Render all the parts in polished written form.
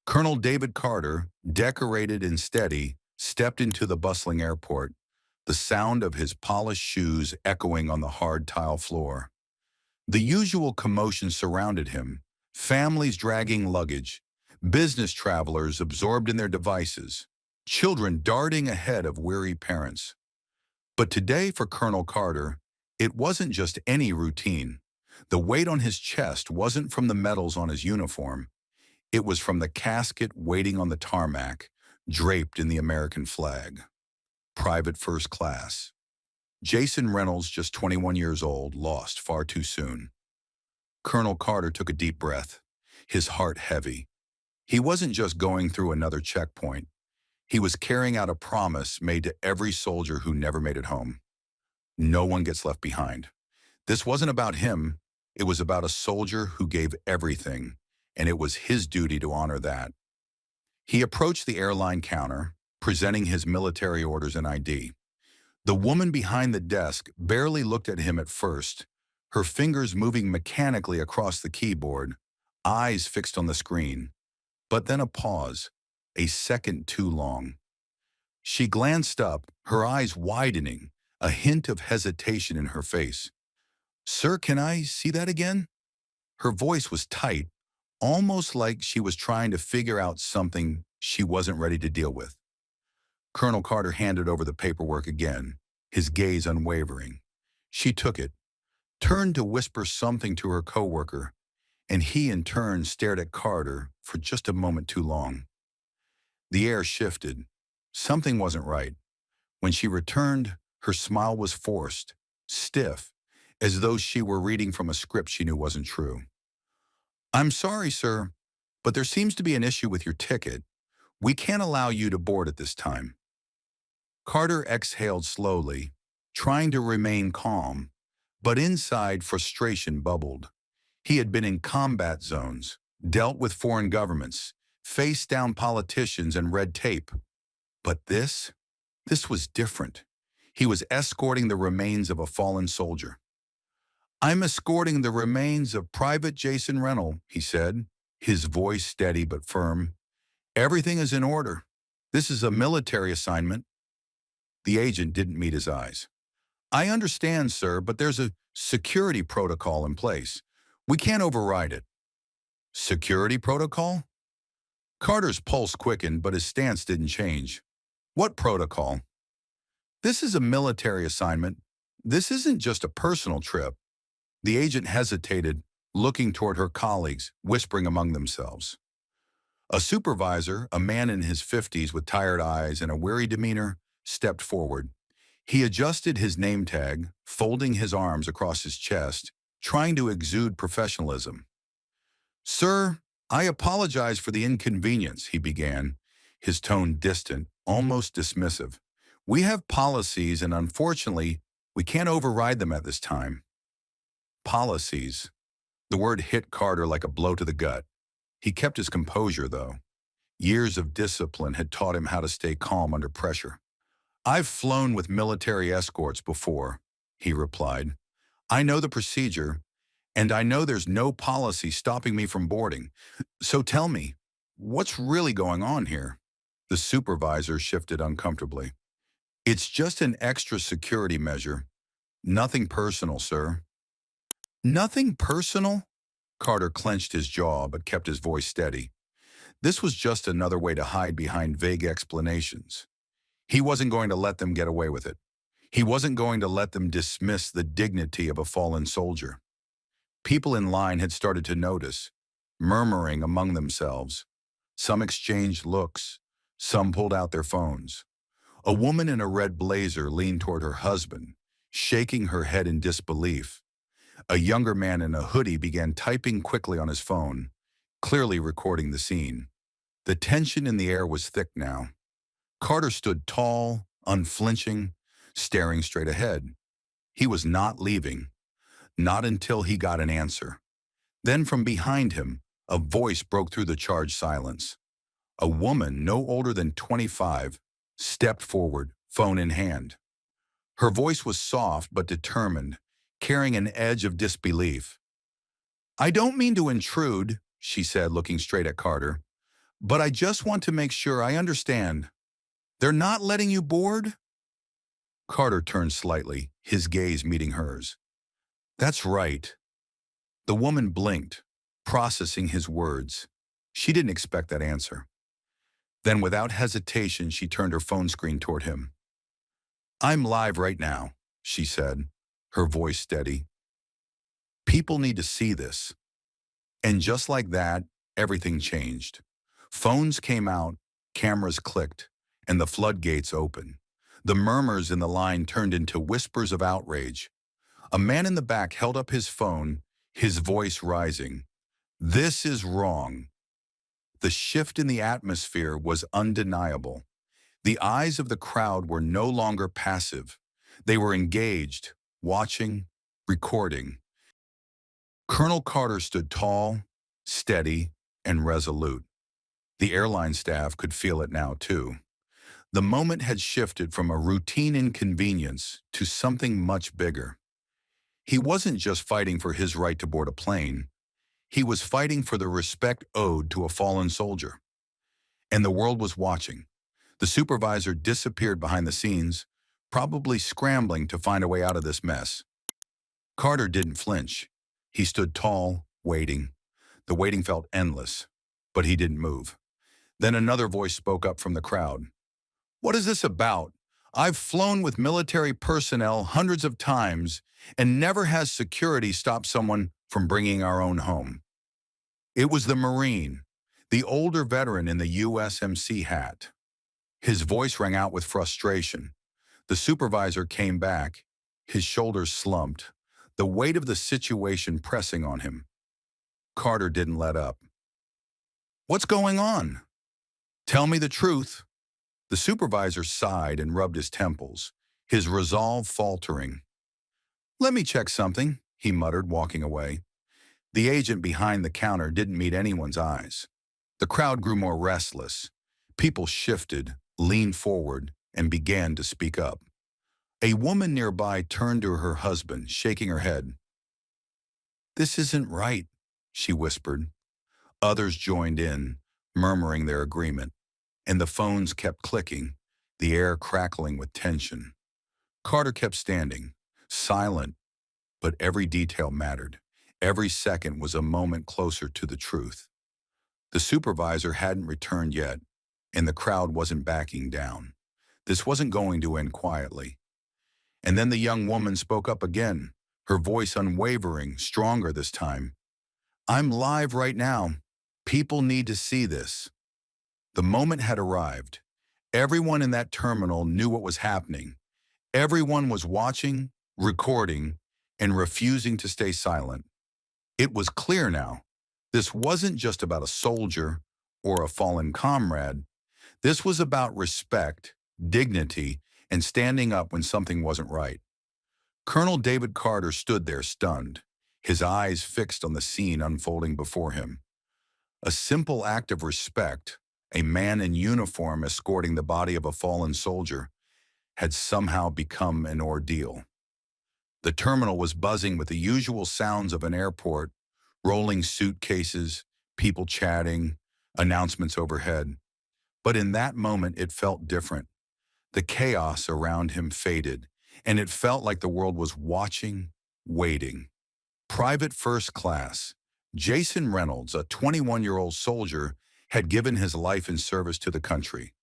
Colonel David Carter, decorated and steady, stepped into the bustling airport, the sound of his polished shoes echoing on the hard tile floor. The usual commotion surrounded him, families dragging luggage, business travelers absorbed in their devices, children darting ahead of weary parents. But today for Colonel Carter, it wasn't just any routine. The weight on his chest wasn't from the medals on his uniform. It was from the casket waiting on the tarmac, draped in the American flag. Private first class. Jason Reynolds, just 21 years old, lost far too soon. Colonel Carter took a deep breath, his heart heavy. He wasn't just going through another checkpoint. He was carrying out a promise made to every soldier who never made it home. No one gets left behind. This wasn't about him. It was about a soldier who gave everything, and it was his duty to honor that. He approached the airline counter, presenting his military orders and ID. The woman behind the desk barely looked at him at first, her fingers moving mechanically across the keyboard, eyes fixed on the screen. But then a pause, a second too long. She glanced up, her eyes widening, a hint of hesitation in her face. "Sir, can I see that again?" Her voice was tight, almost like she was trying to figure out something she wasn't ready to deal with. Colonel Carter handed over the paperwork again, his gaze unwavering. She took it, turned to whisper something to her coworker, and he in turn stared at Carter for just a moment too long. The air shifted. Something wasn't right. When she returned, her smile was forced, stiff, as though she were reading from a script she knew wasn't true. "I'm sorry, sir, but there seems to be an issue with your ticket. We can't allow you to board at this time." Carter exhaled slowly, trying to remain calm, but inside frustration bubbled. He had been in combat zones, dealt with foreign governments, faced down politicians and red tape. But this was different. He was escorting the remains of a fallen soldier. "I'm escorting the remains of Private Jason Reynolds," he said, his voice steady but firm. "Everything is in order. This is a military assignment." The agent didn't meet his eyes. "I understand, sir, but there's a security protocol in place. We can't override it." "Security protocol?" Carter's pulse quickened, but his stance didn't change. "What protocol?" "This is a military assignment. This isn't just a personal trip." The agent hesitated, looking toward her colleagues, whispering among themselves. A supervisor, a man in his 50s with tired eyes and a weary demeanor, stepped forward. He adjusted his name tag, folding his arms across his chest, trying to exude professionalism. "Sir, I apologize for the inconvenience," he began, his tone distant, almost dismissive. "We have policies, and unfortunately, we can't override them at this time." Policies. The word hit Carter like a blow to the gut. He kept his composure, though. Years of discipline had taught him how to stay calm under pressure. "I've flown with military escorts before," he replied. "I know the procedure, and I know there's no policy stopping me from boarding. So tell me, what's really going on here?" The supervisor shifted uncomfortably. "It's just an extra security measure. Nothing personal, sir." "Nothing personal?" Carter clenched his jaw but kept his voice steady. This was just another way to hide behind vague explanations. He wasn't going to let them get away with it. He wasn't going to let them dismiss the dignity of a fallen soldier. People in line had started to notice, murmuring among themselves. Some exchanged looks. Some pulled out their phones. A woman in a red blazer leaned toward her husband, shaking her head in disbelief. A younger man in a hoodie began typing quickly on his phone, clearly recording the scene. The tension in the air was thick now. Carter stood tall, unflinching, staring straight ahead. He was not leaving, not until he got an answer. Then from behind him, a voice broke through the charged silence. A woman, no older than 25, stepped forward, phone in hand. Her voice was soft but determined, carrying an edge of disbelief. "I don't mean to intrude," she said, looking straight at Carter, But I just want to make sure I understand. They're not letting you board? Carter turned slightly, his gaze meeting hers. That's right. The woman blinked, processing his words. She didn't expect that answer. Then without hesitation, she turned her phone screen toward him. I'm live right now, she said, her voice steady. People need to see this. And just like that, everything changed. Phones came out, cameras clicked, and the floodgates opened. The murmurs in the line turned into whispers of outrage. A man in the back held up his phone, his voice rising. This is wrong. The shift in the atmosphere was undeniable. The eyes of the crowd were no longer passive. They were engaged, watching, recording. Colonel Carter stood tall, steady, and resolute. The airline staff could feel it now, too. The moment had shifted from a routine inconvenience to something much bigger. He wasn't just fighting for his right to board a plane. He was fighting for the respect owed to a fallen soldier. And the world was watching. The supervisor disappeared behind the scenes, probably scrambling to find a way out of this mess. Carter didn't flinch. He stood tall, waiting. The waiting felt endless, but he didn't move. Then another voice spoke up from the crowd. What is this about? I've flown with military personnel hundreds of times, and never has security stopped someone from bringing our own home. It was the Marine, the older veteran in the USMC hat. His voice rang out with frustration. The supervisor came back, his shoulders slumped, the weight of the situation pressing on him. Carter didn't let up. What's going on? Tell me the truth. The supervisor sighed and rubbed his temples, his resolve faltering. Let me check something, he muttered, walking away. The agent behind the counter didn't meet anyone's eyes. The crowd grew more restless. People shifted, leaned forward, and began to speak up. A woman nearby turned to her husband, shaking her head. This isn't right, she whispered. Others joined in, murmuring their agreement, and the phones kept clicking, the air crackling with tension. Carter kept standing, silent, but every detail mattered. Every second was a moment closer to the truth. The supervisor hadn't returned yet, and the crowd wasn't backing down. This wasn't going to end quietly. And then the young woman spoke up again, her voice unwavering, stronger this time. I'm live right now. People need to see this. The moment had arrived. Everyone in that terminal knew what was happening. Everyone was watching, recording, and refusing to stay silent. It was clear now. This wasn't just about a soldier or a fallen comrade. This was about respect, dignity, and standing up when something wasn't right. Colonel David Carter stood there stunned, his eyes fixed on the scene unfolding before him. A simple act of respect, a man in uniform escorting the body of a fallen soldier, had somehow become an ordeal. The terminal was buzzing with the usual sounds of an airport, rolling suitcases, people chatting, announcements overhead. But in that moment, it felt different. The chaos around him faded, and it felt like the world was watching, waiting. Private First Class, Jason Reynolds, a 21-year-old soldier, had given his life in service to the country.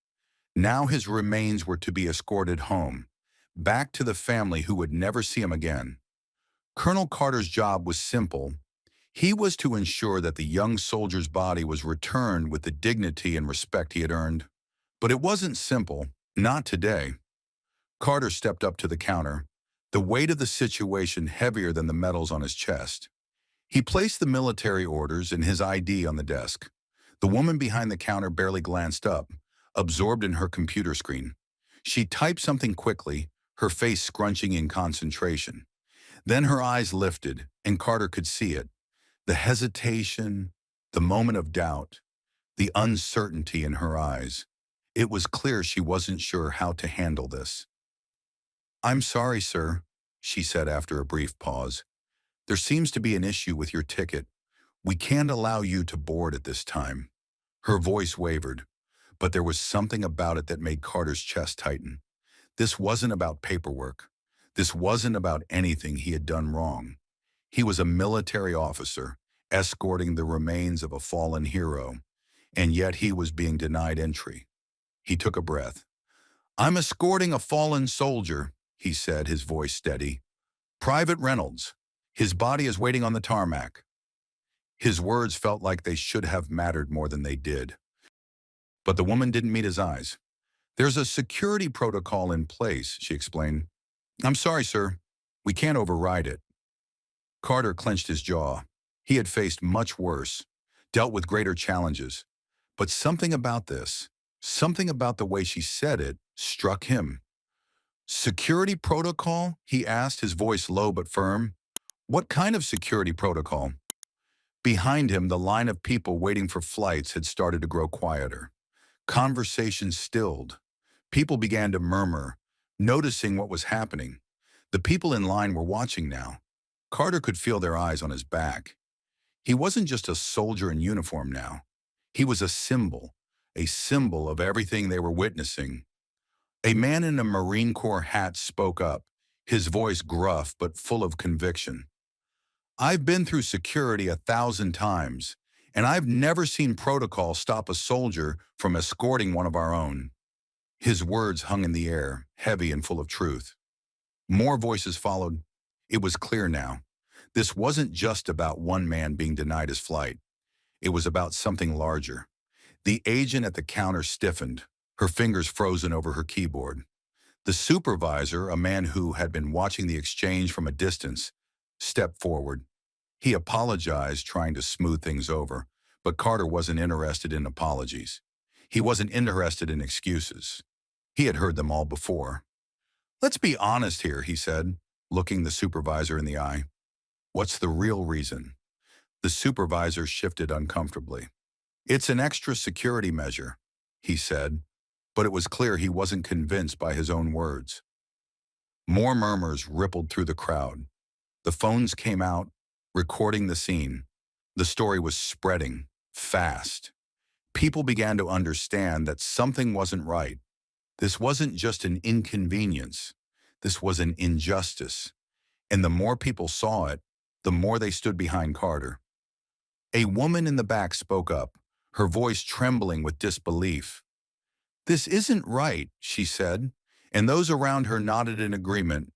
Now his remains were to be escorted home, back to the family who would never see him again. Colonel Carter's job was simple. He was to ensure that the young soldier's body was returned with the dignity and respect he had earned. But it wasn't simple, not today. Carter stepped up to the counter, the weight of the situation heavier than the medals on his chest. He placed the military orders and his ID on the desk. The woman behind the counter barely glanced up, absorbed in her computer screen. She typed something quickly, her face scrunching in concentration. Then her eyes lifted, and Carter could see it. The hesitation, the moment of doubt, the uncertainty in her eyes. It was clear she wasn't sure how to handle this. I'm sorry, sir, she said after a brief pause. There seems to be an issue with your ticket. We can't allow you to board at this time. Her voice wavered, but there was something about it that made Carter's chest tighten. This wasn't about paperwork. This wasn't about anything he had done wrong. He was a military officer, escorting the remains of a fallen hero, and yet he was being denied entry. He took a breath. "I'm escorting a fallen soldier," he said, his voice steady. "Private Reynolds. His body is waiting on the tarmac." His words felt like they should have mattered more than they did. But the woman didn't meet his eyes. "There's a security protocol in place," she explained. "I'm sorry, sir. We can't override it." Carter clenched his jaw. He had faced much worse, dealt with greater challenges. But something about this, something about the way she said it, struck him. "Security protocol?" he asked, his voice low but firm. "What kind of security protocol?" Behind him, the line of people waiting for flights had started to grow quieter. Conversation stilled. People began to murmur, noticing what was happening. The people in line were watching now. Carter could feel their eyes on his back. He wasn't just a soldier in uniform now. He was a symbol of everything they were witnessing. A man in a Marine Corps hat spoke up, his voice gruff but full of conviction. "I've been through security 1,000 times, and I've never seen protocol stop a soldier from escorting one of our own." His words hung in the air, heavy and full of truth. More voices followed. It was clear now. This wasn't just about one man being denied his flight. It was about something larger. The agent at the counter stiffened, her fingers frozen over her keyboard. The supervisor, a man who had been watching the exchange from a distance, stepped forward. He apologized, trying to smooth things over, but Carter wasn't interested in apologies. He wasn't interested in excuses. He had heard them all before. "Let's be honest here," he said, looking the supervisor in the eye. "What's the real reason?" The supervisor shifted uncomfortably. "It's an extra security measure," he said, but it was clear he wasn't convinced by his own words. More murmurs rippled through the crowd. The phones came out, recording the scene. The story was spreading, fast. People began to understand that something wasn't right. This wasn't just an inconvenience. This was an injustice. And the more people saw it, the more they stood behind Carter. A woman in the back spoke up, her voice trembling with disbelief. "This isn't right," she said, and those around her nodded in agreement.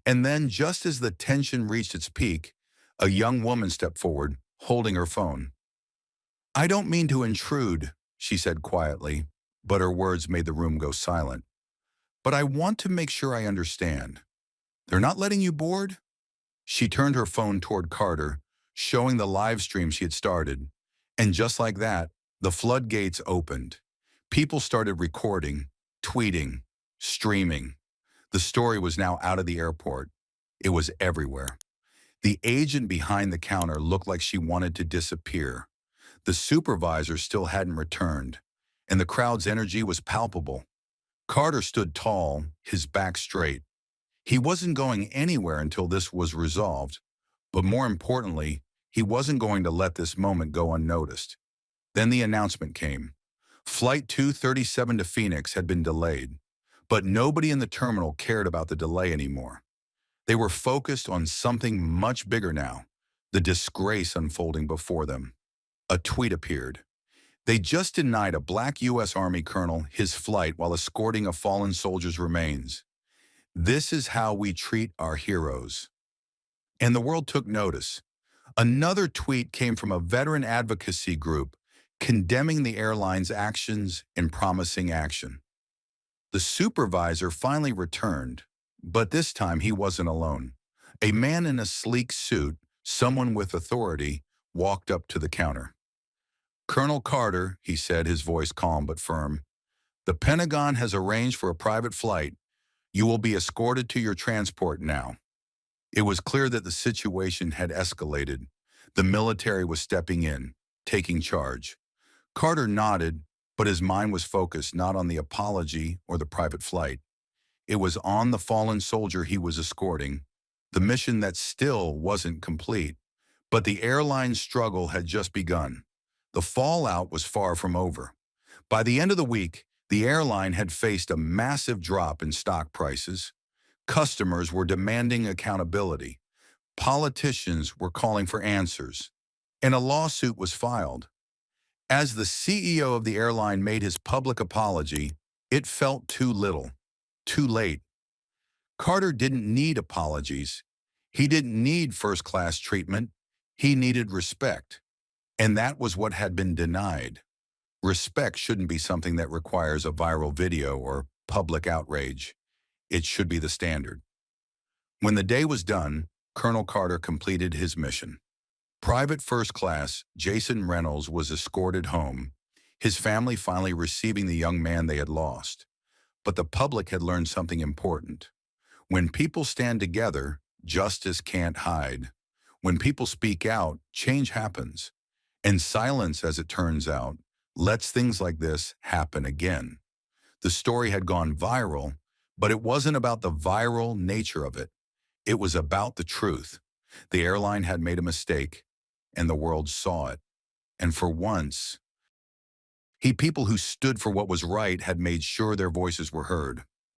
And then, just as the tension reached its peak, a young woman stepped forward, holding her phone. "I don't mean to intrude," she said quietly, but her words made the room go silent. "But I want to make sure I understand. They're not letting you board?" She turned her phone toward Carter, showing the live stream she had started. And just like that, the floodgates opened. People started recording, tweeting, streaming. The story was now out of the airport. It was everywhere. The agent behind the counter looked like she wanted to disappear. The supervisor still hadn't returned, and the crowd's energy was palpable. Carter stood tall, his back straight. He wasn't going anywhere until this was resolved, but more importantly, he wasn't going to let this moment go unnoticed. Then the announcement came. Flight 237 to Phoenix had been delayed, but nobody in the terminal cared about the delay anymore. They were focused on something much bigger now, the disgrace unfolding before them. A tweet appeared. They just denied a black U.S. Army colonel his flight while escorting a fallen soldier's remains. "This is how we treat our heroes." And the world took notice. Another tweet came from a veteran advocacy group condemning the airline's actions and promising action. The supervisor finally returned, but this time he wasn't alone. A man in a sleek suit, someone with authority, walked up to the counter. "Colonel Carter," he said, his voice calm but firm, "the Pentagon has arranged for a private flight. You will be escorted to your transport now." It was clear that the situation had escalated. The military was stepping in, taking charge. Carter nodded, but his mind was focused not on the apology or the private flight. It was on the fallen soldier he was escorting, the mission that still wasn't complete. But the airline struggle had just begun. The fallout was far from over. By the end of the week, the airline had faced a massive drop in stock prices. Customers were demanding accountability. Politicians were calling for answers. And a lawsuit was filed. As the CEO of the airline made his public apology, it felt too little, too late. Carter didn't need apologies. He didn't need first-class treatment. He needed respect. And that was what had been denied. Respect shouldn't be something that requires a viral video or public outrage. It should be the standard. When the day was done, Colonel Carter completed his mission. Private First Class Jason Reynolds was escorted home, his family finally receiving the young man they had lost. But the public had learned something important. When people stand together, justice can't hide. When people speak out, change happens. And silence, as it turns out, lets things like this happen again. The story had gone viral, but it wasn't about the viral nature of it. It was about the truth. The airline had made a mistake, and the world saw it. And for once, people who stood for what was right had made sure their voices were heard.